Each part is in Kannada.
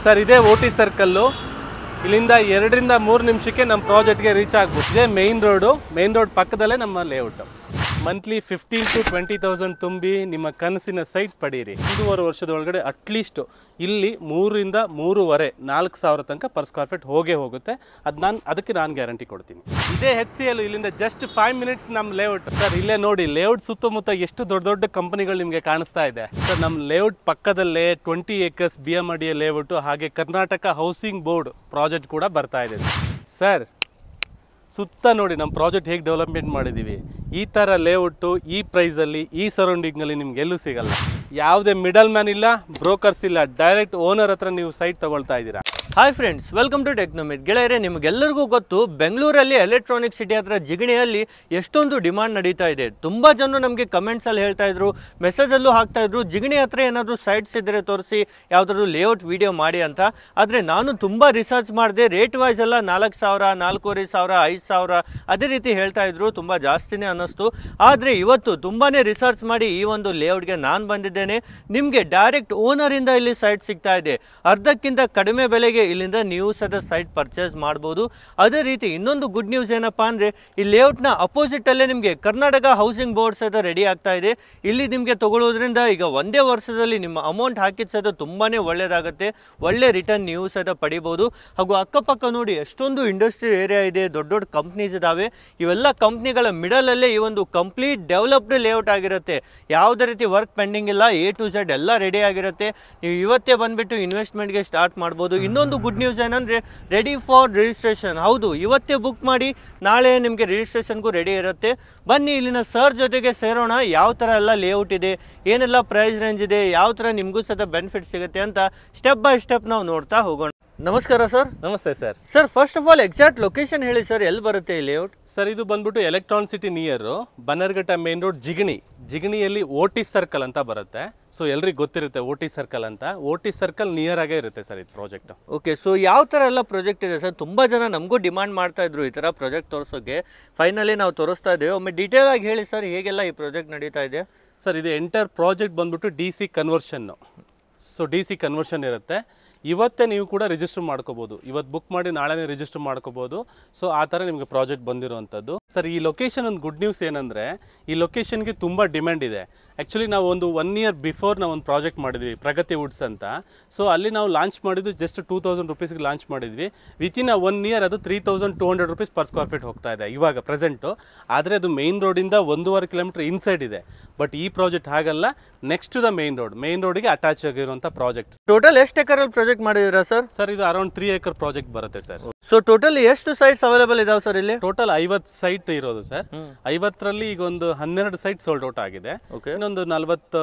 ಸರ್ ಇದೇ ಓಟಿ ಸರ್ಕಲ್ಲು, ಇಲ್ಲಿಂದ 2 ರಿಂದ 3 ನಿಮಿಷಕ್ಕೆ ನಮ್ಮ ಪ್ರಾಜೆಕ್ಟ್ಗೆ ರೀಚ್ ಆಗ್ಬೋದು. ಇದೇ ಮೇನ್ ರೋಡ್ ಪಕ್ಕದಲ್ಲೇ ನಮ್ಮ ಲೇಔಟ್. ಮಂತ್ಲಿ 15,000 to 20,000 ತುಂಬಿ ನಿಮ್ಮ ಕನಸಿನ ಸೈಟ್ ಪಡೀರಿ. 1.5 ವರ್ಷದ ಒಳಗಡೆ ಅಟ್ಲೀಸ್ಟ್ ಇಲ್ಲಿ 3 ರಿಂದ 3.5 4 ಸಾವಿರ ತನಕ ಪರ್ ಸ್ಕ್ವೇರ್ ಫೀಟ್ ಹೋಗುತ್ತೆ. ಅದಕ್ಕೆ ನಾನು ಗ್ಯಾರಂಟಿ ಕೊಡ್ತೀನಿ. ಇದೇ HCL ಇಲ್ಲಿಂದ ಜಸ್ಟ್ 5 ಮಿನಿಟ್ಸ್ ನಮ್ಮ ಲೇಔಟ್. ಸರ್ ಇಲ್ಲೇ ನೋಡಿ, ಲೇಔಟ್ ಸುತ್ತಮುತ್ತ ಎಷ್ಟು ದೊಡ್ಡ ಕಂಪನಿಗಳು ನಿಮಗೆ ಕಾಣಿಸ್ತಾ ಇದೆ. ಸರ್ ನಮ್ಮ ಲೇಔಟ್ ಪಕ್ಕದಲ್ಲೇ 20 acres BMRDA ಲೇಔಟ್, ಹಾಗೆ ಕರ್ನಾಟಕ ಹೌಸಿಂಗ್ ಬೋರ್ಡ್ ಪ್ರಾಜೆಕ್ಟ್ ಕೂಡ ಬರ್ತಾ ಇದೆ. ಸರ್ ಸುತ್ತ ನೋಡಿ ನಮ್ಮ ಪ್ರಾಜೆಕ್ಟ್ ಹೇಗೆ ಡೆವಲಪ್ಮೆಂಟ್ ಮಾಡಿದ್ದೀವಿ. ಈ ಥರ ಲೇಔಟು ಈ ಪ್ರೈಸಲ್ಲಿ ಈ ಸರೌಂಡಿಂಗಲ್ಲಿ ನಿಮ್ಗೆ ಎಲ್ಲೂ ಸಿಗಲ್ಲ. ಯಾವುದೇ ಮಿಡಲ್ ಮ್ಯಾನ್ ಇಲ್ಲ, ಬ್ರೋಕರ್ಸ್ ಇಲ್ಲ, ಡೈರೆಕ್ಟ್ ಓನರ್ ಹತ್ರ ನೀವು ಸೈಟ್ ತಗೊಳ್ತಾ ಇದ್ದೀರಾ. Hi friends, welcome to Technomit. ಗೆಳೆಯರೆ, ನಿಮಗೆಲ್ಲರಿಗೂ ಗೊತ್ತು, ಬೆಂಗಳೂರಲ್ಲಿ ಎಲೆಕ್ಟ್ರಾನಿಕ್ ಸಿಟಿ ಹತ್ರ ಜಿಗಣಿಯಲ್ಲಿ ಎಷ್ಟೊಂದು ಡಿಮಾಂಡ್ ನಡೀತಾ ಇದೆ. ತುಂಬ ಜನ ನಮಗೆ ಕಮೆಂಟ್ಸಲ್ಲಿ ಹೇಳ್ತಾ ಇದ್ರು, ಮೆಸೇಜಲ್ಲೂ ಹಾಕ್ತಾ ಇದ್ರು, ಜಿಗಣಿ ಹತ್ರ ಏನಾದರೂ ಸೈಟ್ಸ್ ಇದ್ದರೆ ತೋರಿಸಿ, ಯಾವುದಾದ್ರು ಲೇಔಟ್ ವಿಡಿಯೋ ಮಾಡಿ ಅಂತ. ಆದರೆ ನಾನು ತುಂಬ ರಿಸರ್ಚ್ ಮಾಡಿದೆ, ರೇಟ್ ವೈಸ್ ಎಲ್ಲ 4,000, 4,500, 5,000 ಅದೇ ರೀತಿ ಹೇಳ್ತಾ ಇದ್ರು. ತುಂಬ ಜಾಸ್ತಿನೇ ಅನ್ನಿಸ್ತು. ಆದರೆ ಇವತ್ತು ತುಂಬಾ ರಿಸರ್ಚ್ ಮಾಡಿ ಈ ಒಂದು ಲೇಔಟ್ಗೆ ನಾನು ಬಂದಿದ್ದೇನೆ. ನಿಮಗೆ ಡೈರೆಕ್ಟ್ ಓನರಿಂದ ಇಲ್ಲಿ ಸೈಟ್ ಸಿಗ್ತಾ ಇದೆ. ಅರ್ಧಕ್ಕಿಂತ ಕಡಿಮೆ ಬೆಲೆಗೆ ಇಲ್ಲಿಂದ ನೀವು ಸಹ ಸೈಟ್ ಪರ್ಚೇಸ್ ಮಾಡಬಹುದು. ಅದೇ ರೀತಿ ಇನ್ನೊಂದು ಗುಡ್ ನ್ಯೂಸ್ ಏನಪ್ಪಾ ಅಂದರೆ, ಈ ಲೇಔಟ್ನ ಅಪೋಸಿಟ್ ಅಲ್ಲೇ ನಿಮಗೆ ಕರ್ನಾಟಕ ಹೌಸಿಂಗ್ ಬೋರ್ಡ್ ಸಹ ರೆಡಿ ಆಗ್ತಾ ಇದೆ. ಇಲ್ಲಿ ನಿಮಗೆ ತಗೊಳ್ಳೋದ್ರಿಂದ ಈಗ ಒಂದೇ ವರ್ಷದಲ್ಲಿ ನಿಮ್ಮ ಅಮೌಂಟ್ ಹಾಕಿದ ಸಹ ತುಂಬಾನೇ ಒಳ್ಳೆಯದಾಗುತ್ತೆ. ಒಳ್ಳೆ ರಿಟರ್ನ್ ನೀವು ಸಹ ಪಡಿಬಹುದು. ಹಾಗೂ ಅಕ್ಕಪಕ್ಕ ನೋಡಿ ಎಷ್ಟೊಂದು ಇಂಡಸ್ಟ್ರಿ ಏರಿಯಾ ಇದೆ, ದೊಡ್ಡ ದೊಡ್ಡ ಕಂಪ್ನೀಸ್ ಇದಾವೆ. ಇವೆಲ್ಲ ಕಂಪ್ನಿಗಳ ಮಿಡಲಲ್ಲೇ ಈ ಒಂದು ಕಂಪ್ಲೀಟ್ ಡೆವಲಪ್ಡ್ ಲೇಔಟ್ ಆಗಿರುತ್ತೆ. ಯಾವುದೇ ರೀತಿ ವರ್ಕ್ ಪೆಂಡಿಂಗ್ ಇಲ್ಲ, A to Z ಎಲ್ಲ ರೆಡಿ ಆಗಿರುತ್ತೆ. ನೀವು ಇವತ್ತೇ ಬಂದುಬಿಟ್ಟು ಇನ್ವೆಸ್ಟ್ಮೆಂಟ್ಗೆ ಸ್ಟಾರ್ಟ್ ಮಾಡ್ಬೋದು. ಇನ್ನೊಂದು ಗುಡ್ ನ್ಯೂಸ್ ಏನಂದರೆ, ರೆಡಿ ಫಾರ್ ರಿಜಿಸ್ಟ್ರೇಷನ್. ಹೌದು, ಇವತ್ತೇ ಬುಕ್ ಮಾಡಿ ನಾಳೆ ನಿಮಗೆ ರಿಜಿಸ್ಟ್ರೇಷನ್ಗೂ ರೆಡಿ ಇರುತ್ತೆ. ಬನ್ನಿ ಇಲ್ಲಿನ ಸರ್ ಜೊತೆಗೆ ಸೇರೋಣ. ಯಾವ ಥರ ಎಲ್ಲ ಲೇಔಟ್ ಇದೆ, ಏನೆಲ್ಲ ಪ್ರೈಸ್ ರೇಂಜ್ ಇದೆ, ಯಾವ ಥರ ನಿಮಗೂ ಸಹ ಬೆನಿಫಿಟ್ ಸಿಗುತ್ತೆ ಅಂತ ಸ್ಟೆಪ್ ಬೈ ಸ್ಟೆಪ್ ನಾವು ನೋಡ್ತಾ ಹೋಗೋಣ. ನಮಸ್ಕಾರ ಸರ್. ನಮಸ್ತೆ sir. Sir first of all exact location ಹೇಳಿ ಸರ್, ಎಲ್ಲಿ ಬರುತ್ತೆ ಈ ಲೇಔಟ್? ಸರ್ ಇದು ಬಂದ್ಬಿಟ್ಟು Electron City near Bannerghatta main road, ಜಿಗಣಿಯಲ್ಲಿ ಓಟಿ ಸರ್ಕಲ್ ಅಂತ ಬರುತ್ತೆ. ಸೊ ಎಲ್ರಿಗೂ ಗೊತ್ತಿರುತ್ತೆ ಓಟಿ ಸರ್ಕಲ್ ಅಂತ. ಓಟಿ ಸರ್ಕಲ್ ನಿಯರ್ ಆಗೇ ಇರುತ್ತೆ ಸರ್ ಇದು ಪ್ರಾಜೆಕ್ಟ್. ಓಕೆ, ಸೊ ಯಾವ ಥರ ಎಲ್ಲ ಪ್ರಾಜೆಕ್ಟ್ ಇದೆ ಸರ್? ತುಂಬ ಜನ ನಮಗೂ ಡಿಮಾಂಡ್ ಮಾಡ್ತಾ ಇದ್ರು ಈ ಥರ ಪ್ರಾಜೆಕ್ಟ್ ತೋರಿಸೋಕ್ಕೆ. ಫೈನಲಿ ನಾವು ತೋರಿಸ್ತಾ ಇದ್ದೇವೆ. ಒಮ್ಮೆ ಡೀಟೇಲ್ ಆಗಿ ಹೇಳಿ ಸರ್, ಹೇಗೆಲ್ಲ ಈ ಪ್ರಾಜೆಕ್ಟ್ ನಡೀತಾ ಇದೆ? ಸರ್ ಇದು ಎಂಟರ್ ಪ್ರಾಜೆಕ್ಟ್ ಬಂದ್ಬಿಟ್ಟು DC conversion. So DC conversion ಇರುತ್ತೆ. ಇವತ್ತೇ ನೀವು ಕೂಡ ರಿಜಿಸ್ಟರ್ ಮಾಡ್ಕೋಬೋದು. ಇವತ್ತು ಬುಕ್ ಮಾಡಿ ನಾಳೆನೇ ರಿಜಿಸ್ಟರ್ ಮಾಡ್ಕೋಬೋದು. ಸೊ ಆ ಥರ ನಿಮಗೆ ಪ್ರಾಜೆಕ್ಟ್ ಬಂದಿರುವಂಥದ್ದು. ಸರ್ ಈ ಲೊಕೇಶನ್ ಒಂದು ಗುಡ್ ನ್ಯೂಸ್ ಏನಂದರೆ, ಈ ಲೊಕೇಶನ್ಗೆ ತುಂಬ ಡಿಮ್ಯಾಂಡ್ ಇದೆ. ಆ್ಯಕ್ಚುಲಿ ನಾವು ಒಂದು 1 year ಬಿಫೋರ್ ನಾವು ಒಂದು ಪ್ರಾಜೆಕ್ಟ್ ಮಾಡಿದ್ವಿ, ಪ್ರಗತಿ ವುಡ್ಸ್ ಅಂತ. ಸೊ ಅಲ್ಲಿ ನಾವು ಲಾಂಚ್ ಮಾಡಿದ್ದು ಜಸ್ಟ್ 2,000 rupeesಗೆ ಲಾಂಚ್ ಮಾಡಿದ್ವಿ. ವಿತಿನ್ 1 year ಅದು 3,200 rupees ಪರ್ ಸ್ಕ್ವೇರ್ ಫೀಟ್ ಹೋಗ್ತಾ ಇದೆ ಇವಾಗ ಪ್ರೆಸೆಂಟು. ಆದರೆ ಅದು ಮೇನ್ ರೋಡಿಂದ 1.5 kilometer ಇನ್ಸೈಡ್ ಇದೆ. ಬಟ್ ಈ ಪ್ರಾಜೆಕ್ಟ್ ಹಾಗಲ್ಲ, ನೆಕ್ಸ್ಟ್ ಟು ದ ಮೇನ್ ರೋಡಿಗೆ ಅಟ್ಯಾಚ್ ಆಗಿರುವಂಥ ಪ್ರಾಜೆಕ್ಟ್. ಟೋಟಲ್ ಎಷ್ಟು ಎಕರಲ್ಲಿ ಪ್ರಾಜೆಕ್ಟ್ ಮಾಡಿದ್ದೀರಾ ಸರ್? ಸರ್ ಇದು ಅರೌಂಡ್ 3 acre ಪ್ರಾಜೆಕ್ಟ್ ಬರುತ್ತೆ ಸರ್. ಸೊ ಟೋಟಲ್ ಎಷ್ಟು ಸೈಟ್ಸ್ ಅವೈಲೇಬಲ್ ಇದಾವೆ ಸರ್ ಇಲ್ಲಿ? ಟೋಟಲ್ 50 ಸೈಟ್ ಇರೋದು ಸರ್. 50ರಲ್ಲಿ ಈಗ ಒಂದು 12 ಸೈಟ್ ಸೋಲ್ಡ್ ಔಟ್ ಆಗಿದೆ. ಇನ್ನೊಂದು 40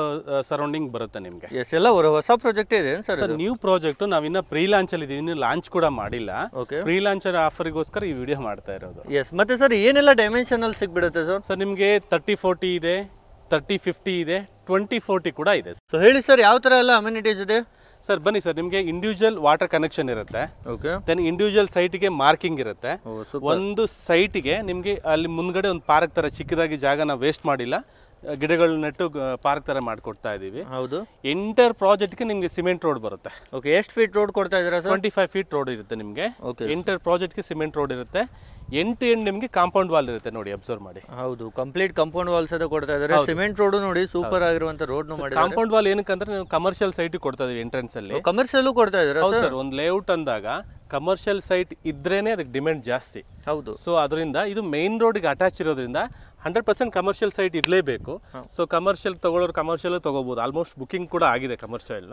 ಸರೌಂಡಿಂಗ್ ಬರುತ್ತೆ ನಿಮಗೆ. ಎಲ್ಲ ಹೊಸ ಪ್ರಾಜೆಕ್ಟ್ ಇದೆ ಸರ್. ನ್ಯೂ ಪ್ರಾಜೆಕ್ಟ್ ನಾವಿನ್ನ ಪ್ರೀ ಲಾಂಚ್ ಅಲ್ಲಿ ಇದೀವಿ, ಇನ್ನು ಲಾಂಚ್ ಕೂಡ ಮಾಡಿಲ್ಲ. ಪ್ರೀ ಲಾಂಚರ್ ಆಫರ್ಗೋಸ್ಕರ ಈ ವಿಡಿಯೋ ಮಾಡ್ತಾ ಇರೋದು. ಮತ್ತೆ ಸರ್ ಏನೆಲ್ಲ ಡೈಮೆನ್ಷನ್ ಅಲ್ಲಿ ಸಿಗ್ಬಿಡುತ್ತೆ ಸರ್? ಸರ್ ನಿಮಗೆ 30-40 ಇದೆ, 30-50 ಇದೆ, 20-40 ಕೂಡ ಇದೆ. ಸೊ ಹೇಳಿ ಸರ್, ಯಾವ ತರ ಎಲ್ಲ ಅಮ್ಯುನಿಟೀಸ್ ಇದೆ? ಸರ್ ಬನ್ನಿ ಸರ್, ನಿಮಗೆ ಇಂಡಿವಿಜುವಲ್ ವಾಟರ್ ಕನೆಕ್ಷನ್ ಇರುತ್ತೆ. ದೆನ್ ಇಂಡಿವಿಜುವಲ್ ಸೈಟ್ಗೆ ಮಾರ್ಕಿಂಗ್ ಇರುತ್ತೆ. ಒಂದು ಸೈಟ್ಗೆ ನಿಮಗೆ ಅಲ್ಲಿ ಮುಂದ್ಗಡೆ ಒಂದು ಪಾರ್ಕ್ ತರ ಚಿಕ್ಕದಾಗಿ ಜಾಗನ ವೇಸ್ಟ್ ಮಾಡಿಲ್ಲ, ಗಿಡಗಳು ನೆಟ್ಟು ಪಾರ್ಕ್ ತರ ಮಾಡ್ಕೊಡ್ತಾ ಇದೀವಿ. ಹೌದು. ಎಂಟರ್ ಪ್ರಾಜೆಕ್ಟ್ಗೆ ನಿಮಗೆ ಸಿಮೆಂಟ್ ರೋಡ್ ಬರುತ್ತೆ. ಓಕೆ, ಎಷ್ಟು ಫೀಟ್ ರೋಡ್ ಕೊಡ್ತಾ ಇದ್ದೀರಾ ಸರ್? 25 feet ರೋಡ್ ಇರುತ್ತೆ ನಿಮಗೆ. ಎಂಟರ್ ಪ್ರಾಜೆಕ್ಟ್ಗೆ ಸಿಮೆಂಟ್ ರೋಡ್ ಇರುತ್ತೆ. ಎಂಡ್ ಟು ಎಂಡ್ ನಿಮಗೆ ಕಾಂಪೌಂಡ್ ವಾಲ್ ಇರುತ್ತೆ, ನೋಡಿ ಅಬ್ಸರ್ವ್ ಮಾಡಿ. ಹೌದು, ಕಂಪ್ಲೀಟ್ ಕಾಂಪೌಂಡ್ ವಾಲ್ಸ್ ಅದ ಕೊಡ್ತಾ ಇದ್ದಾರೆ. ಸಿಮೆಂಟ್ ರೋಡ್ ನೋಡಿ ಸೂಪರ್ ಆಗಿರುವಂತ ರೋಡ್ ಮಾಡಿ. ಕಾಂಪೌಂಡ್ ವಾಲ್ ಏನಕ್ಕೆ ಅಂದ್ರೆ ನಾವು ಕಮರ್ಷಿಯಲ್ ಸೈಟ್ ಕೊಡ್ತಾ ಇದೀವಿ ಎಂಟ್ರೆನ್ಸ್ ಅಲ್ಲಿ. ಕಮರ್ಷಿಯಲ್ ಕೊಡ್ತಾ ಇದ್ದಾರೆ. ಹೌದು ಸರ್, ಒಂದು ಲೇಔಟ್ ಅಂದಾಗ ಕಮರ್ಷಿಯಲ್ ಸೈಟ್ ಇದ್ರೇನೆ ಅದಕ್ಕೆ ಡಿಮ್ಯಾಂಡ್ ಜಾಸ್ತಿ. ಹೌದು. ಸೊ ಅದರಿಂದ ಇದು ಮೇನ್ ರೋಡ್ಗೆ ಅಟ್ಯಾಚ್ ಇರೋದ್ರಿಂದ 100% ಕಮರ್ಷಿಯಲ್ ಸೈಟ್ ಇರಲೇಬೇಕು. ಸೊ ಕಮರ್ಷಿಯಲ್ ತಗೊಳ್ಳೋರು ಕಮರ್ಷಿಯಲ್ ತಗೋಬಹುದು. ಆಲ್ಮೋಸ್ಟ್ ಬುಕಿಂಗ್ ಕೂಡ ಆಗಿದೆ ಕಮರ್ಷಿಯಲ್.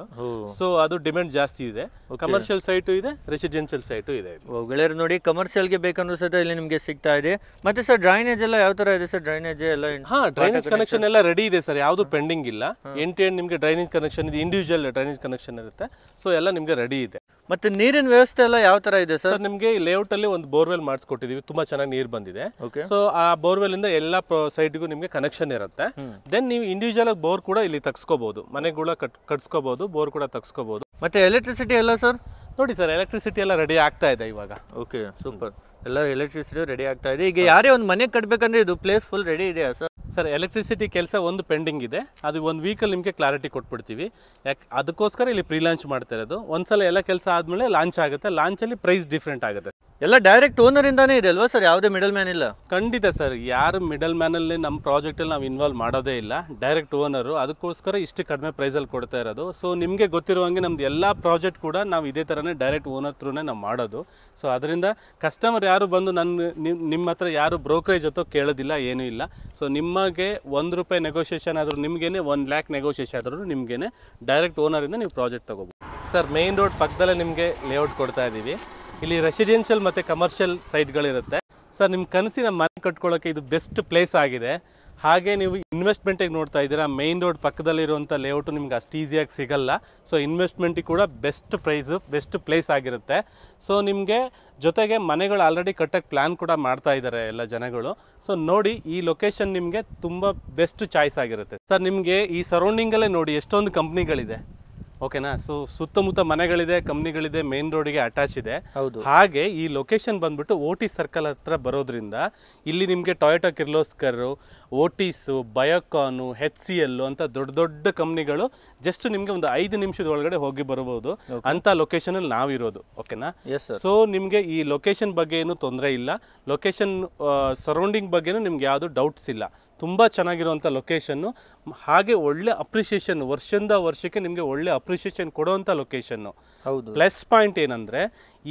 ಸೊ ಅದು ಡಿಮ್ಯಾಂಡ್ ಜಾಸ್ತಿ ಇದೆ. ಕಮರ್ಷಿಯಲ್ ಸೈಟು ಇದೆ, ರೆಸಿಡೆನ್ಷಿಯಲ್ ಸೈಟು ಇದೆ. ಗೆಳೆಯರು ನೋಡಿ, ಕಮರ್ಷಿಯಲ್ಗೆ ಬೇಕಂದ್ರೂ ಸಹ ಇಲ್ಲಿ ನಿಮಗೆ ಸಿಗ್ತಾ ಇದೆ. ಮತ್ತೆ ಸರ್ ಡ್ರೈನೇಜ್ ಎಲ್ಲ ಯಾವ ತರ ಇದೆ ಸರ್? ಡ್ರೈನೇಜ್ ಎಲ್ಲ ಡ್ರೈನೇಜ್ ಕನೆಕ್ಷನ್ ಎಲ್ಲ ರೆಡಿ ಇದೆ ಸರ್, ಯಾವುದು ಪೆಂಡಿಂಗ್ ಇಲ್ಲ. ಎಂಡ್ ಟು ಎಂಡ್ ನಿಮಗೆ ಡ್ರೈನೇಜ್ ಕನೆಕ್ಷನ್ ಇದೆ, ಇಂಡಿವಿಜುವಲ್ ಡ್ರೈನೇಜ್ ಕನೆಕ್ಷನ್ ಇರುತ್ತೆ. ಸೊ ಎಲ್ಲ ನಿಮಗೆ ರೆಡಿ ಇದೆ. ಮತ್ತೆ ನೀರಿನ ವ್ಯವಸ್ಥೆ ಎಲ್ಲ ಯಾವ ತರ ಇದೆ ಸರ್? ನಿಮಗೆ ಈ ಲೇಔಟ್ ಅಲ್ಲಿ ಒಂದು ಬೋರ್ವೆಲ್ ಮಾಡಿಸ್ಕೊಟ್ಟಿದೀವಿ, ತುಂಬಾ ಚೆನ್ನಾಗಿ ನೀರು ಬಂದಿದೆ. ಸೊ ಆ ಬೋರ್ವೆಲ್ ಇಂದ ಎಲ್ಲಾ ಸೈಟ್ಗೂ ನಿಮಗೆ ಕನೆಕ್ಷನ್ ಇರುತ್ತೆ. ದೆನ್ ನೀವು ಇಂಡಿವಿಜುವಲ್ ಆಗಿ ಬೋರ್ ಕೂಡ ಇಲ್ಲಿ ತಗ್ಸ್ಕೋಬಹುದು, ಮನೆಗಳ ಕಟ್ಸ್ಕೋಬಹುದು, ಬೋರ್ ಕೂಡ ತಗ್ಸ್ಕೋಬಹುದು. ಮತ್ತೆ ಎಲೆಕ್ಟ್ರಿಸಿಟಿ ಎಲ್ಲ ಸರ್? ನೋಡಿ ಸರ್, ಎಲೆಕ್ಟ್ರಿಸಿಟಿ ಎಲ್ಲ ರೆಡಿ ಆಗ್ತಾ ಇದೆ ಇವಾಗ. Okay, super. ಎಲ್ಲ ಎಲೆಕ್ಟ್ರಿಸಿಟಿ ರೆಡಿ ಆಗ್ತಾ ಇದೆ. ಈಗ ಯಾರೇ ಒಂದು ಮನೆ ಕಟ್ಟಬೇಕಂದ್ರೆ ಇದು ಪ್ಲೇಸ್ ಫುಲ್ ರೆಡಿ ಇದೆಯಾ ಸರ್? ಸರ್ ಎಲೆಕ್ಟ್ರಿಸಿಟಿ ಕೆಲಸ ಒಂದು ಪೆಂಡಿಂಗ್ ಇದೆ, ಅದು ಒಂದು ವೀಕಲ್ಲಿ ನಿಮಗೆ ಕ್ಲಾರಿಟಿ ಕೊಟ್ಬಿಡ್ತೀವಿ. ಯಾಕೆ ಅದಕ್ಕೋಸ್ಕರ ಇಲ್ಲಿ ಪ್ರೀ ಲಾಂಚ್ ಮಾಡ್ತಾ ಇರೋದು. ಒಂದ್ಸಲ ಎಲ್ಲ ಕೆಲಸ ಆದಮೇಲೆ ಲಾಂಚ್ ಆಗುತ್ತೆ. ಲಾಂಚಲ್ಲಿ ಪ್ರೈಸ್ ಡಿಫ್ರೆಂಟ್ ಆಗುತ್ತೆ. ಎಲ್ಲ ಡೈರೆಕ್ಟ್ ಓನರಿಂದಾನೇ ಇದೆ ಅಲ್ವಾ ಸರ್, ಯಾವುದೇ ಮಿಡಲ್ ಮ್ಯಾನ್ ಇಲ್ಲ? ಖಂಡಿತ ಸರ್, ಯಾರು ಮಿಡಲ್ ಮ್ಯಾನಲ್ಲಿ ನಮ್ಮ ಪ್ರಾಜೆಕ್ಟಲ್ಲಿ ನಾವು ಇನ್ವಾಲ್ವ್ ಮಾಡೋದೇ ಇಲ್ಲ. ಡೈರೆಕ್ಟ್ ಓನರು, ಅದಕ್ಕೋಸ್ಕರ ಇಷ್ಟು ಕಡಿಮೆ ಪ್ರೈಸಲ್ಲಿ ಕೊಡ್ತಾ ಇರೋದು. ಸೊ ನಿಮಗೆ ಗೊತ್ತಿರುವಂಗೆ ನಮ್ದು ಎಲ್ಲ ಪ್ರಾಜೆಕ್ಟ್ ಕೂಡ ನಾವು ಇದೇ ಥರನೇ ಡೈರೆಕ್ಟ್ ಓನರ್ ಥ್ರೂನೇ ನಾವು ಮಾಡೋದು. ಸೊ ಅದರಿಂದ ಕಸ್ಟಮರ್ ಯಾರು ಬಂದು ನಿಮ್ಮ ಹತ್ರ ಯಾರು ಬ್ರೋಕರೇಜ್ ಜೊತೆ ಕೇಳೋದಿಲ್ಲ, ಏನೂ ಇಲ್ಲ. ಸೊ ನಿಮಗೆ ₹1 ನೆಗೋಷಿಯೇಷನ್ ಆದರೂ ನಿಮಗೇನೆ, 1 lakh ನೆಗೋಷಿಯೇಷನ್ ಆದರೂ ನಿಮಗೇನೆ ಡೈರೆಕ್ಟ್ ಓನರಿಂದ ನೀವು ಪ್ರಾಜೆಕ್ಟ್ ತೊಗೋಬೋದು. ಸರ್ ಮೇನ್ ರೋಡ್ ಪಕ್ಕದಲ್ಲೇ ನಿಮಗೆ ಲೇಔಟ್ ಕೊಡ್ತಾ ಇದ್ದೀವಿ. ಇಲ್ಲಿ ರೆಸಿಡೆನ್ಷಿಯಲ್ ಮತ್ತು ಕಮರ್ಷಿಯಲ್ ಸೈಟ್ಗಳಿರುತ್ತೆ. ಸರ್ ನಿಮ್ಮ ಕನಸಿನ ಮನೆ ಕಟ್ಕೊಳ್ಳೋಕ್ಕೆ ಇದು ಬೆಸ್ಟ್ ಪ್ಲೇಸ್ ಆಗಿದೆ. ಹಾಗೆ ನೀವು ಇನ್ವೆಸ್ಟ್ಮೆಂಟಿಗೆ ನೋಡ್ತಾ ಇದ್ದೀರಾ, ಮೇನ್ ರೋಡ್ ಪಕ್ಕದಲ್ಲಿರುವಂಥ ಲೇಔಟು ನಿಮ್ಗೆ ಅಷ್ಟು ಈಸಿಯಾಗಿ ಸಿಗಲ್ಲ. ಸೊ ಇನ್ವೆಸ್ಟ್ಮೆಂಟಿಗೆ ಕೂಡ ಬೆಸ್ಟ್ ಪ್ರೈಸು, ಬೆಸ್ಟ್ ಪ್ಲೇಸ್ ಆಗಿರುತ್ತೆ. ಸೊ ನಿಮಗೆ ಜೊತೆಗೆ ಮನೆಗಳು ಆಲ್ರೆಡಿ ಕಟ್ಟೋಕ್ಕೆ ಪ್ಲ್ಯಾನ್ ಕೂಡ ಮಾಡ್ತಾ ಇದ್ದಾರೆ ಎಲ್ಲ ಜನಗಳು. ಸೊ ನೋಡಿ, ಈ ಲೊಕೇಶನ್ ನಿಮಗೆ ತುಂಬ ಬೆಸ್ಟ್ ಚಾಯ್ಸ್ ಆಗಿರುತ್ತೆ. ಸರ್ ನಿಮಗೆ ಈ ಸರೌಂಡಿಂಗಲ್ಲೇ ನೋಡಿ ಎಷ್ಟೊಂದು ಕಂಪ್ನಿಗಳಿದೆ, ಓಕೆನಾ. ಸೊ ಸುತ್ತಮುತ್ತ ಮನೆಗಳಿದೆ, ಕಂಪ್ನಿಗಳಿದೆ, ಮೇನ್ ರೋಡಿಗೆ ಅಟ್ಯಾಚ್ ಇದೆ. ಹಾಗೆ ಈ ಲೊಕೇಶನ್ ಬಂದ್ಬಿಟ್ಟು ಓಟಿ ಸರ್ಕಲ್ ಹತ್ರ ಬರೋದ್ರಿಂದ ಇಲ್ಲಿ ನಿಮಗೆ ಟೊಯೋಟಾ ಕಿರ್ಲೋಸ್ಕರ್, ಓಟಿಸು, ಬಯೋಕಾನು, HCL ಅಂತ ದೊಡ್ಡ ದೊಡ್ಡ ಕಂಪ್ನಿಗಳು ಜಸ್ಟ್ ನಿಮಗೆ ಒಂದು 5 ನಿಮಿಷದ ಒಳಗಡೆ ಹೋಗಿ ಬರಬಹುದು ಅಂತ ಲೊಕೇಶನಲ್ಲಿ ನಾವಿರೋದು, ಓಕೆನಾ. ಸೊ ನಿಮಗೆ ಈ ಲೊಕೇಶನ್ ಬಗ್ಗೆ ಏನು ತೊಂದರೆ ಇಲ್ಲ. ಲೊಕೇಶನ್ ಸರೌಂಡಿಂಗ್ ಬಗ್ಗೆನೂ ನಿಮ್ಗೆ ಯಾವುದು ಡೌಟ್ಸ್ ಇಲ್ಲ. ತುಂಬ ಚೆನ್ನಾಗಿರುವಂಥ ಲೊಕೇಶನ್ನು, ಹಾಗೆ ಒಳ್ಳೆ ಅಪ್ರಿಷಿಯೇಷನ್, ವರ್ಷದಿಂದ ವರ್ಷಕ್ಕೆ ನಿಮಗೆ ಒಳ್ಳೆ ಅಪ್ರಿಷಿಯೇಷನ್ ಕೊಡುವಂಥ ಲೊಕೇಶನ್ನು. ಹೌದು. ಪ್ಲಸ್ ಪಾಯಿಂಟ್ ಏನಂದರೆ,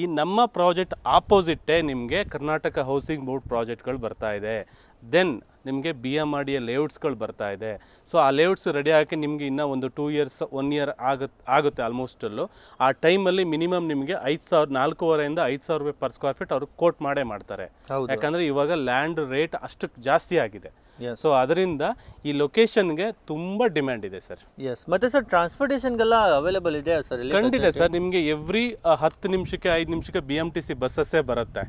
ಈ ನಮ್ಮ ಪ್ರಾಜೆಕ್ಟ್ ಆಪೋಸಿಟ್ಟೇ ನಿಮಗೆ ಕರ್ನಾಟಕ ಹೌಸಿಂಗ್ ಬೋರ್ಡ್ ಪ್ರಾಜೆಕ್ಟ್ಗಳು ಬರ್ತಾ ಇದೆ. ದೆನ್ ನಿಮಗೆ BMRDA ಲೇಔಟ್ಸ್ಗಳು ಬರ್ತಾ ಇದೆ. ಸೊ ಆ ಲೇಔಟ್ಸ್ ರೆಡಿ ಆಗಿ ನಿಮಗೆ ಇನ್ನೂ ಒಂದು 2 years 1 year ಆಗುತ್ತೆ ಆಲ್ಮೋಸ್ಟಲ್ಲೂ. ಆ ಟೈಮಲ್ಲಿ ಮಿನಿಮಮ್ ನಿಮಗೆ 4,500 ₹5,000 ಪರ್ ಸ್ಕ್ವೇರ್ ಫೀಟ್ ಅವರು ಕೋಟ್ ಮಾಡೇ ಮಾಡ್ತಾರೆ. ಯಾಕಂದರೆ ಇವಾಗ ಲ್ಯಾಂಡ್ ರೇಟ್ ಅಷ್ಟು ಜಾಸ್ತಿ ಆಗಿದೆ. ಸೊ ಅದರಿಂದ ಈ ಲೊಕೇಶನ್ಗೆ ತುಂಬ ಡಿಮ್ಯಾಂಡ್ ಇದೆ ಸರ್. ಮತ್ತೆ ಸರ್ ಟ್ರಾನ್ಸ್ಪೋರ್ಟೇಷನ್ಗೆಲ್ಲ ಅವೈಲೇಬಲ್ ಇದೆ ಸರ್? ಖಂಡಿತ ಸರ್, ನಿಮಗೆ ಎವ್ರಿ 10 ನಿಮಿಷಕ್ಕೆ 5 ನಿಮಿಷಕ್ಕೆ BMTC ಬಸ್ಸಸ್ಸೇ ಬರುತ್ತೆ.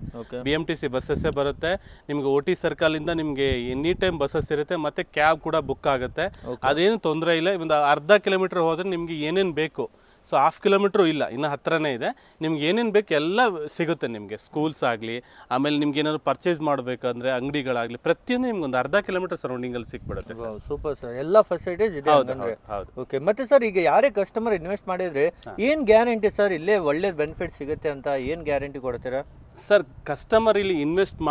BMTC ಬಸ್ಸಸ್ಸೇ ಬರುತ್ತೆ. ನಿಮಗೆ OT ಸರ್ಕಲಿಂದ ನಿಮಗೆ ಎನಿ ಟೈಮ್ ಬಸ್ಸಸ್ ಇರುತ್ತೆ, ಮತ್ತೆ ಕ್ಯಾಬ್ ಕೂಡ ಬುಕ್ ಆಗುತ್ತೆ. ಅದೇನು ತೊಂದರೆ ಇಲ್ಲ. ಒಂದು ಅರ್ಧ ಕಿಲೋಮೀಟರ್ ಹೋದ್ರೆ ನಿಮಗೆ ಏನೇನು ಬೇಕು, ಸೊ 1/2 kilometer ಇಲ್ಲ, ಇನ್ನು ಹತ್ರನೇ ಇದೆ. ನಿಮ್ಗೆ ಏನೇನು ಬೇಕು ಎಲ್ಲ ಸಿಗುತ್ತೆ. ನಿಮಗೆ ಸ್ಕೂಲ್ಸ್ ಆಗಲಿ, ಆಮೇಲೆ ನಿಮ್ಗೆ ಏನಾದ್ರು ಪರ್ಚೇಸ್ ಮಾಡಬೇಕಂದ್ರೆ ಅಂಗಡಿಗಳಾಗಲಿ, ಪ್ರತಿಯೊಂದು ನಿಮ್ಗೆ ಒಂದು ಅರ್ಧ ಕಿಲೋಮೀಟರ್ ಸರೌಂಡಿಂಗಲ್ಲಿ ಸಿಕ್ಬಿಡುತ್ತೆ. ಸೂಪರ್ ಸರ್, ಎಲ್ಲ ಫೆಸಿಲಿಟೀಸ್ ಇದೆ. ಓಕೆ, ಮತ್ತೆ ಸರ್ ಈಗ ಯಾರೇ ಕಸ್ಟಮರ್ ಇನ್ವೆಸ್ಟ್ ಮಾಡಿದ್ರೆ ಏನು ಗ್ಯಾರಂಟಿ ಸರ್, ಇಲ್ಲೇ ಒಳ್ಳೆ ಬೆನಿಫಿಟ್ ಸಿಗುತ್ತೆ ಅಂತ ಏನು ಗ್ಯಾರಂಟಿ ಕೊಡ್ತೀರಾ? ಸರ್ ಕಸ್ಟಮರ್ ಇಲ್ಲಿ ಇನ್ವೆಸ್ಟ್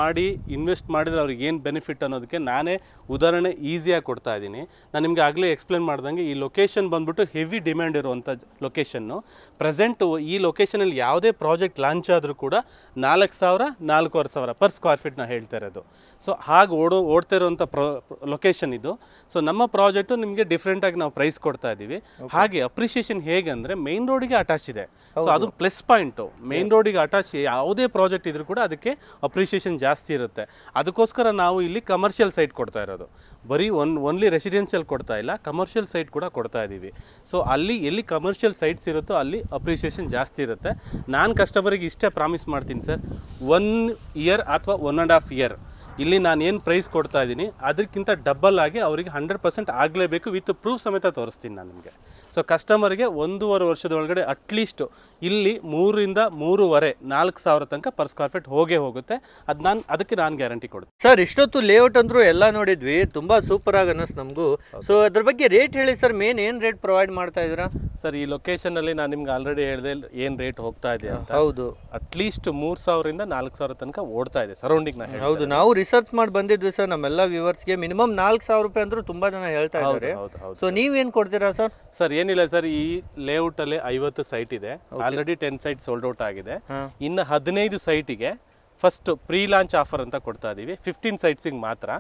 ಮಾಡಿದ್ರೆ ಅವ್ರಿಗೆ ಏನು ಬೆನಿಫಿಟ್ ಅನ್ನೋದಕ್ಕೆ ನಾನೇ ಉದಾಹರಣೆ ಈಸಿಯಾಗಿ ಕೊಡ್ತಾ ಇದ್ದೀನಿ. ನಾನು ನಿಮಗೆ ಆಗಲೇ ಎಕ್ಸ್ಪ್ಲೇನ್ ಮಾಡ್ದಂಗೆ ಈ ಲೊಕೇಶನ್ ಬಂದ್ಬಿಟ್ಟು ಹೆವಿ ಡಿಮ್ಯಾಂಡ್ ಇರುವಂಥ ಲೊಕೇಶನ್ನು. ಪ್ರೆಸೆಂಟು ಈ ಲೊಕೇಶನಲ್ಲಿ ಯಾವುದೇ ಪ್ರಾಜೆಕ್ಟ್ ಲಾಂಚ್ ಆದರೂ ಕೂಡ 4,000 4,500 ಪರ್ ಸ್ಕ್ವೇರ್ ಫೀಟ್ ನಾನು ಹೇಳ್ತಾ ಇರೋದು. ಸೊ ಹಾಗೆ ಓಡ್ತಾ ಇರುವಂಥ ಲೊಕೇಶನ್ ಇದು. ಸೊ ನಮ್ಮ ಪ್ರಾಜೆಕ್ಟು ನಿಮಗೆ ಡಿಫ್ರೆಂಟಾಗಿ ನಾವು ಪ್ರೈಸ್ ಕೊಡ್ತಾ ಇದ್ದೀವಿ. ಹಾಗೆ ಅಪ್ರಿಷಿಯೇಷನ್ ಹೇಗೆ ಅಂದರೆ ಮೇನ್ ರೋಡಿಗೆ ಅಟ್ಯಾಚ್ ಇದೆ. ಸೊ ಅದು ಪ್ಲಸ್ ಪಾಯಿಂಟು. ಮೇನ್ ರೋಡಿಗೆ ಅಟ್ಯಾಚ್ ಯಾವುದೇ ಪ್ರಾಜೆಕ್ಟ್ ಇದ್ರೂ ಕೂಡ ಅದಕ್ಕೆ ಅಪ್ರಿಷಿಯೇಷನ್ ಜಾಸ್ತಿ ಇರುತ್ತೆ. ಅದಕ್ಕೋಸ್ಕರ ನಾವು ಇಲ್ಲಿ ಕಮರ್ಷಿಯಲ್ ಸೈಟ್ ಕೊಡ್ತಾ ಇರೋದು. ಬರೀ ಓನ್ಲಿ ರೆಸಿಡೆನ್ಷಿಯಲ್ ಕೊಡ್ತಾ ಇಲ್ಲ, ಕಮರ್ಷಿಯಲ್ ಸೈಟ್ ಕೂಡ ಕೊಡ್ತಾ ಇದ್ದೀವಿ. ಸೊ ಅಲ್ಲಿ ಎಲ್ಲಿ ಕಮರ್ಷಿಯಲ್ ಸೈಟ್ಸ್ ಇರುತ್ತೋ ಅಲ್ಲಿ ಅಪ್ರಿಷಿಯೇಷನ್ ಜಾಸ್ತಿ ಇರುತ್ತೆ. ನಾನು ಕಸ್ಟಮರಿಗೆ ಇಷ್ಟೇ ಪ್ರಾಮಿಸ್ ಮಾಡ್ತೀನಿ ಸರ್, 1 year ಅಥವಾ 1.5 year ಇಲ್ಲಿ ನಾನು ಏನು ಪ್ರೈಸ್ ಕೊಡ್ತಾ ಇದ್ದೀನಿ ಅದಕ್ಕಿಂತ ಡಬಲ್ ಆಗಿ ಅವರಿಗೆ 100% ಆಗಲೇಬೇಕು, ವಿತ್ ಪ್ರೂಫ್ ಸಮೇತ ತೋರಿಸ್ತೀನಿ ನಾನು ನಿಮಗೆ. ಸೊ ಕಸ್ಟಮರ್ಗೆ 1.5 ವರ್ಷದ ಒಳಗಡೆ ಅಟ್ಲೀಸ್ಟ್ ಇಲ್ಲಿ 3 ರಿಂದ 3.5 4,000 ತನಕ ಪರ್ ಸ್ಕ್ವೇರ್ ಫೀಟ್ ಹೋಗುತ್ತೆ. ಅದಕ್ಕೆ ನಾನು ಗ್ಯಾರಂಟಿ ಕೊಡ್ತೀನಿ ಸರ್. ಇಷ್ಟೊತ್ತು ಲೇಔಟ್ ಅಂದ್ರು ಎಲ್ಲ ನೋಡಿದ್ವಿ, ತುಂಬಾ ಸೂಪರ್ ಆಗಿ ಅನ್ನಿಸ್ತು ನಮಗೂ. ಸೊ ಅದ್ರ ಬಗ್ಗೆ ರೇಟ್ ಹೇಳಿ ಸರ್, ಮೇನ್ ಏನು ರೇಟ್ ಪ್ರೊವೈಡ್ ಮಾಡ್ತಾ ಇದ್ದೀರಾ ಸರ್? ಈ ಲೊಕೇಶನಲ್ಲಿ ನಾನು ನಿಮ್ಗೆ ಆಲ್ರೆಡಿ ಹೇಳಿದೆ ಏನು ರೇಟ್ ಹೋಗ್ತಾ ಇದೆ ಅಂತ. ಹೌದು, ಅಟ್ಲೀಸ್ಟ್ 3,000 ರಿಂದ 4,000 ತನಕ ಓಡ್ತಾ ಇದೆ ಸರೌಂಡಿಂಗ್. ಹೌದು, ನಾವು ರಿಸರ್ಚ್ ಮಾಡಿ ಬಂದಿದ್ವಿ ಸರ್. ನಮ್ಮೆಲ್ಲ ವ್ಯೂವರ್ಸ್ಗೆ ಮಿನಿಮಮ್ 4,000 ರೂಪಾಯಿ ಅಂದ್ರೂ ತುಂಬಾ ಜನ ಹೇಳ್ತಾ ಇದ್ದಾರೆ. ಸೊ ನೀವೇನು ಕೊಡ್ತೀರಾ ಸರ್? ಸರ್ ಏನಿಲ್ಲ ಸರ್, ಈ ಲೇಔಟ್ ಅಲ್ಲಿ 50 ಸೈಟ್ ಇದೆ. ಆಲ್ರೆಡಿ 10 ಸೈಟ್ ಸೋಲ್ಡ್ ಔಟ್ ಆಗಿದೆ. ಇನ್ನು 15 ಸೈಟಿಗೆ ಫಸ್ಟ್ ಪ್ರೀ ಲಾಂಚ್ ಆಫರ್ ಅಂತ ಕೊಡ್ತಾ ಇದೀವಿ, 15 ಸೈಟ್ಸಿಗೆ ಮಾತ್ರ.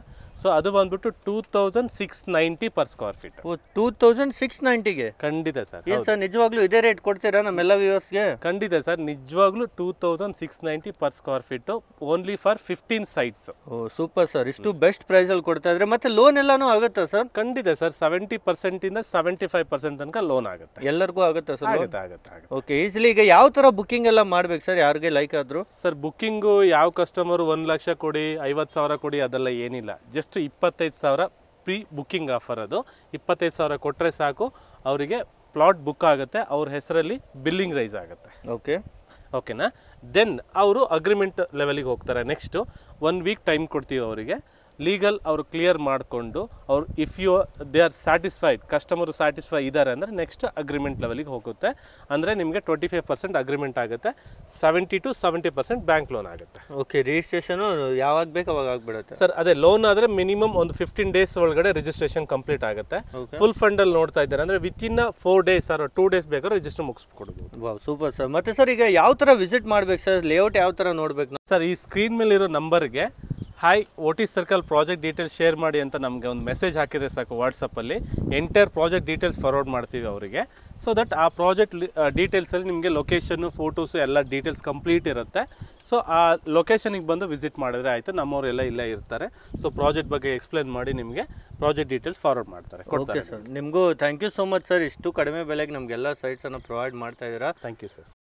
ಸೊ ಅದು ಬಂದ್ಬಿಟ್ಟು 2,690 ಪರ್ ಸ್ಕ್ವೇರ್ ಫೀಟ್. 2,690ಗೆ? ಖಂಡಿತ ಸರ್. ಏನು ಸರ್ ನಿಜವಾಗ್ಲೂ ಇದೇ ರೇಟ್ ಕೊಡ್ತೀರಾ ನಮ್ಮೆಲ್ಲ ವ್ಯೂವರ್ಸ್ಗೆ? ಖಂಡಿತ ಸರ್, ನಿಜವಾಗ್ಲೂ 2,690 per square feet, only for 15 sites. Oh super sir, ಇಷ್ಟು ಬೆಸ್ಟ್ ಪ್ರೈಸ್ ಅಲ್ಲಿ ಕೊಡ್ತಾ ಇದ್ರೆ. ಮತ್ತೆ ಲೋನ್ ಎಲ್ಲಾನು ಆಗುತ್ತಾ ಸರ್? ಖಂಡಿತ ಸರ್, 70% ಇಂದ 75% ತನಕ ಲೋನ್ ಆಗುತ್ತೆ. ಎಲ್ಲರಿಗೂ ಆಗುತ್ತಾ ಸರ್? ಆಗುತ್ತೆ. ಓಕೆ, ಈಸಿಲಿ ಈಗ ಯಾವ ತರ ಬುಕ್ಕಿಂಗ್ ಎಲ್ಲ ಮಾಡ್ಬೇಕು ಸರ್, ಯಾರಿಗೆ ಲೈಕ್ ಆದ್ರು? ಸರ್ ಬುಕ್ಕಿಂಗು ಯಾವ ಕಸ್ಟಮರ್ 1 ಲಕ್ಷ ಕೊಡಿ 50,000 ಕೊಡಿ ಅದೆಲ್ಲ ಏನಿಲ್ಲ. Just 25,000 pre booking offer. ಅದು 25,000 ಕೊಟ್ಟರೆ ಸಾಕು, ಅವರಿಗೆ ಪ್ಲಾಟ್ ಬುಕ್ ಆಗುತ್ತೆ, ಅವ್ರ ಹೆಸರಲ್ಲಿ ಬಿಲ್ಲಿಂಗ್ ರೈಸ್ ಆಗುತ್ತೆ. ಓಕೆನಾ? ದೆನ್ ಅವರು ಅಗ್ರಿಮೆಂಟ್ ಲೆವೆಲಿಗೆ ಹೋಗ್ತಾರೆ. ನೆಕ್ಸ್ಟು 1 ವೀಕ್ ಟೈಮ್ ಕೊಡ್ತೀವಿ ಅವರಿಗೆ. ಲೀಗಲ್ ಅವರು ಕ್ಲಿಯರ್ ಮಾಡಿಕೊಂಡು ಅವ್ರು if they are satisfied, customer satisfy ಇದ್ದಾರೆ ಅಂದರೆ ನೆಕ್ಸ್ಟ್ ಅಗ್ರಿಮೆಂಟ್ ಲೆವೆಲಿಗೆ ಹೋಗುತ್ತೆ. ಅಂದರೆ ನಿಮಗೆ 25% ಅಗ್ರಿಮೆಂಟ್ ಆಗುತ್ತೆ, 70 to 70% ಬ್ಯಾಂಕ್ ಲೋನ್ ಆಗುತ್ತೆ. ಓಕೆ, ರಿಜಿಸ್ಟ್ರೇಷನು ಯಾವಾಗ ಬೇಕು ಅವಾಗ ಆಗ್ಬಿಡುತ್ತೆ ಸರ್. ಅದೇ ಲೋನ್ ಆದರೆ ಮಿನಿಮಮ್ ಒಂದು 15 ಡೇಸ್ ಒಳಗಡೆ ರಿಜಿಸ್ಟ್ರೇಷನ್ ಕಂಪ್ಲೀಟ್ ಆಗುತ್ತೆ. ಫುಲ್ ಫಂಡಲ್ಲಿ ನೋಡ್ತಾ ಇದ್ದಾರೆ ಅಂದರೆ ವಿತಿನ್ 4 ಡೇಸ್ ಆರ್ 2 ಡೇಸ್ ಬೇಕಾದ್ರೆ ರಿಜಿಸ್ಟರ್ ಮುಗಿಸ್ಕೊಡ್ಬೋದು. Wow, super sir. ಮತ್ತೆ ಸರ್ ಈಗ ಯಾವ ಥರ ವಿಸಿಟ್ ಮಾಡ್ಬೇಕು ಸರ್, ಲೇಔಟ್ ಯಾವ ಥರ ನೋಡ್ಬೇಕು ಸರ್? ಈ ಸ್ಕ್ರೀನ್ ಮೇಲೆ ಇರೋ ನಂಬರ್ಗೆ hi OT circle project details share ಮಾಡಿ ಅಂತ ನಮಗೆ ಒಂದು ಮೆಸೇಜ್ ಹಾಕಿದ್ರೆ ಸಾಕು. ವಾಟ್ಸಪ್ಪಲ್ಲಿ ಎಂಟೈರ್ ಪ್ರಾಜೆಕ್ಟ್ ಡೀಟೇಲ್ಸ್ ಫಾರ್ವರ್ಡ್ ಮಾಡ್ತೀವಿ ಅವರಿಗೆ. ಸೊ ದಟ್ ಆ ಪ್ರಾಜೆಕ್ಟ್ ಡೀಟೇಲ್ಸಲ್ಲಿ ನಿಮಗೆ ಲೊಕೇಶನ್ನು, ಫೋಟೋಸು ಎಲ್ಲ ಡೀಟೇಲ್ಸ್ ಕಂಪ್ಲೀಟ್ ಇರುತ್ತೆ. ಸೊ ಆ ಲೊಕೇಶನಿಗೆ ಬಂದು ವಿಸಿಟ್ ಮಾಡಿದ್ರೆ ಆಯಿತು, ನಮ್ಮವರೆಲ್ಲ ಇಲ್ಲೇ ಇರ್ತಾರೆ. ಸೊ ಪ್ರಾಜೆಕ್ಟ್ ಬಗ್ಗೆ ಎಕ್ಸ್ಪ್ಲೇನ್ ಮಾಡಿ ನಿಮಗೆ ಪ್ರಾಜೆಕ್ಟ್ ಡೀಟೇಲ್ಸ್ ಫಾರ್ವರ್ಡ್ ಮಾಡ್ತಾರೆ, ಕೊಡ್ತಾರೆ. ಓಕೆ ಸರ್, ನಿಮಗೂ thank you so much sir. ಇಷ್ಟು ಕಡಿಮೆ ಬೆಲೆಗೆ ನಮಗೆಲ್ಲ ಸೈಟ್ಸನ್ನು ಪ್ರೊವೈಡ್ ಮಾಡ್ತಾ ಇದ್ದೀರಾ. Thank you sir.